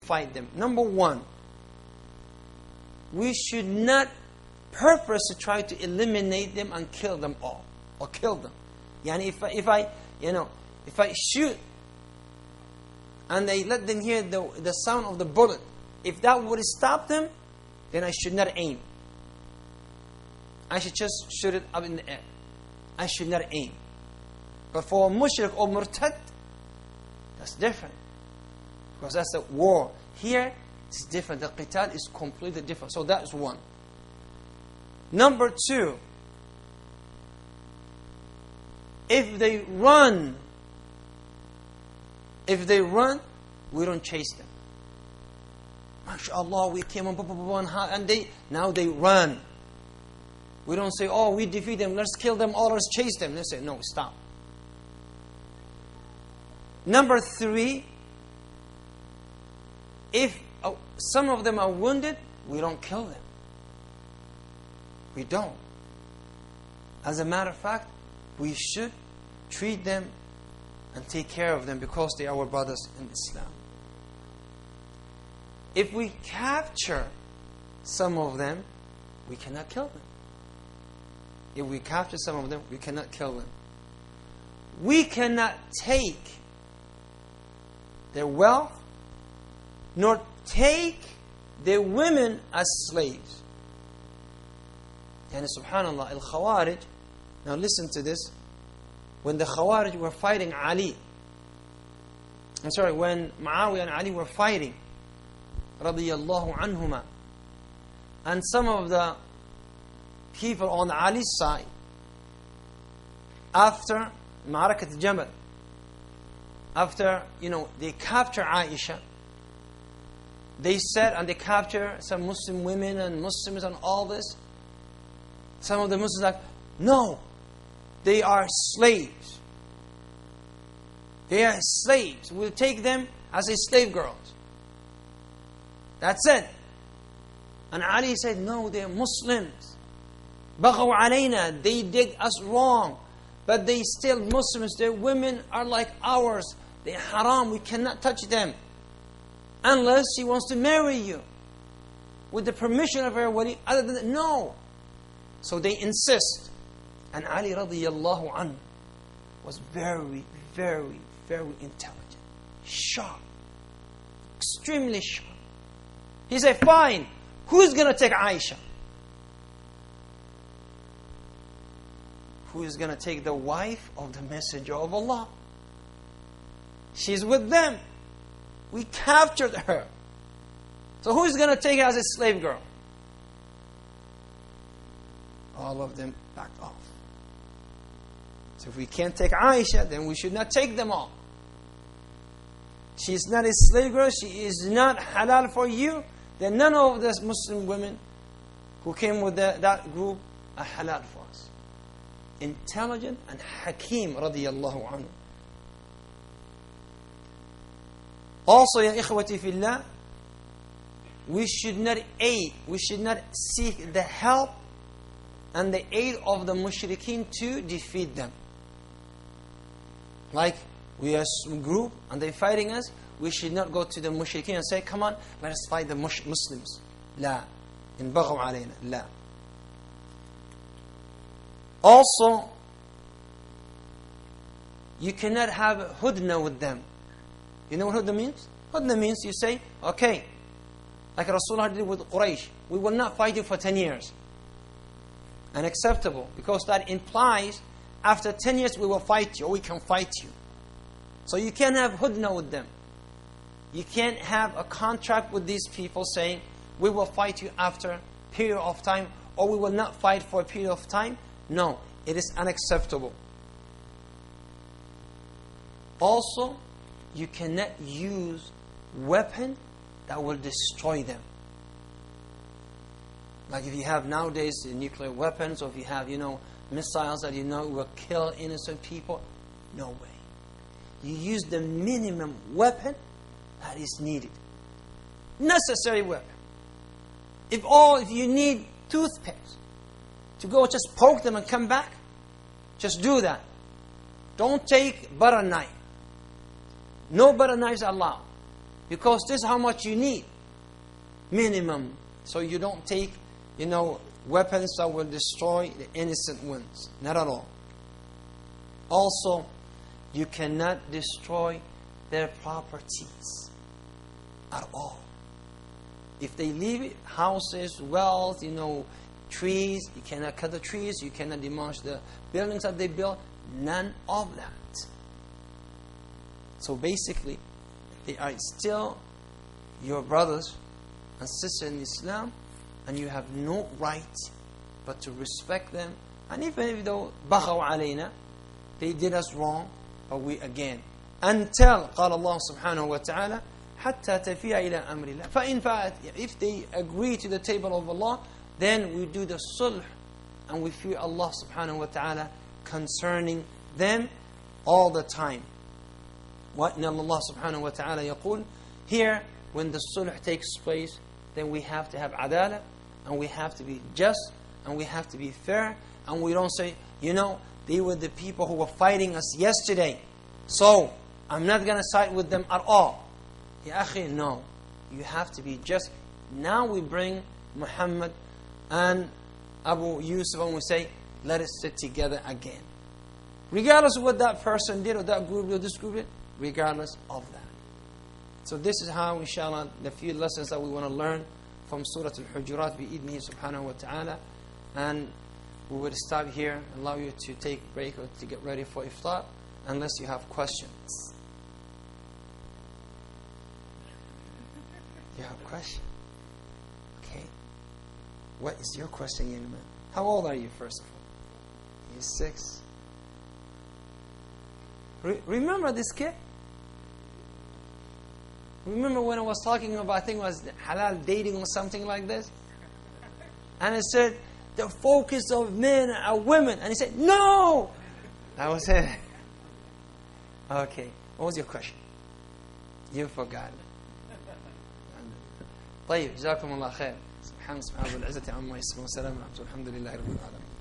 fight them. Number one, we should not purpose to try to eliminate them and kill them all. Or kill them. Yani if I shoot and they let them hear the sound of the bullet, if that would stop them, then I should not aim. I should just shoot it up in the air. I should not aim. But for a mushrik or murtad, that's different. Because that's a war. Here, it's different. The qital is completely different. So that is one. Number two, if they run, we don't chase them. MashaAllah, we came on, and now they run. We don't say, oh, we defeat them, let's kill them all, let's chase them. They say, no, stop. Number three, if some of them are wounded, we don't kill them. We don't. As a matter of fact, we should treat them and take care of them because they are our brothers in Islam. If we capture some of them, we cannot kill them. If we capture some of them, we cannot kill them. We cannot take their wealth, nor take their women as slaves. And subhanallah, al-Khawarij, now listen to this. When the Khawarij were fighting Ali, when Muawiyah and Ali were fighting, radiyallahu anhuma, and some of the people on Ali's side, after Ma'arakat Jamal, after, they capture Aisha, they said, and they capture some Muslim women and Muslims and all this. Some of the Muslims are like, no, they are slaves. They are slaves. We'll take them as slave girls. That's it. And Ali said, no, they are Muslims. بغوا علينا, they did us wrong. But they still Muslims. Their women are like ours. They're haram. We cannot touch them. Unless she wants to marry you. With the permission of her wali. Other than that, no. So they insist. And Ali radiyallahu anhu was very, very, very intelligent. Sharp. Extremely sharp. He said, fine. Who's going to take Aisha? Who is going to take the wife of the Messenger of Allah? She's with them. We captured her. So who is going to take her as a slave girl? All of them backed off. So if we can't take Aisha, then we should not take them all. She is not a slave girl. She is not halal for you. Then none of the Muslim women who came with that group are halal for us. Intelligent and Hakim radiyallahu anhu. Also, ya ikhwati fillah, we should not seek the help and the aid of the mushrikeen to defeat them. Like we are a group and they're fighting us, we should not go to the mushrikeen and say, come on, let us fight the Muslims. La. In baghaw alayna. La. Also, you cannot have hudna with them. You know what hudna means? Hudna means you say, okay, like Rasulullah did with Quraysh, we will not fight you for 10 years. Unacceptable, because that implies after 10 years we will fight you, or we can fight you. So you can't have hudna with them. You can't have a contract with these people saying, we will fight you after a period of time, or we will not fight for a period of time. No, it is unacceptable. Also, you cannot use weapon that will destroy them. Like if you have nowadays nuclear weapons, or if you have, missiles that will kill innocent people, no way. You use the minimum weapon that is needed. Necessary weapon. If you need toothpaste to go just poke them and come back, just do that. Don't take butter knife. No butter knives are allowed. because this is how much you need. Minimum. So you don't take, weapons that will destroy the innocent ones. Not at all. Also, you cannot destroy their properties at all. If they leave it, houses, wealth, trees, you cannot cut the trees, you cannot demolish the buildings that they built. None of that. So basically, they are still your brothers and sisters in Islam, and you have no right but to respect them. And even though بغوا علينا, they did us wrong, but we again, until قال الله سبحانه وتعالى حتى تفيء إلى أمر الله. فإن فات, if they agree to the table of Allah, then we do the sulh, and we fear Allah subhanahu wa ta'ala concerning them all the time. وَإِنَّ Allah subhanahu wa ta'ala يقول, here, when the sulh takes place, then we have to have adala, and we have to be just, and we have to be fair, and we don't say, they were the people who were fighting us yesterday, so I'm not going to side with them at all. Ya akhi, no. You have to be just. Now we bring Muhammad and Abu Yusuf and we say, let us sit together again. Regardless of what that person did, or that group or this group did, regardless of that. So this is how, inshallah, the few lessons that we want to learn from Surah Al-Hujurat bi-idnihi subhanahu wa ta'ala. And we will stop here, allow you to take a break or to get ready for iftar, unless you have questions. You have a question? Okay. What is your question, young man? How old are you, first of all? You're 6. Remember this kid? Remember when I was talking about, I think it was halal dating or something like this? And I said, the focus of men are women. And he said, no! That was it. Okay. What was your question? You forgot. طيب جزاكم الله خير. سبحان رب العزة عما يصفون وسلام على المرسلين والحمد لله رب العالمين.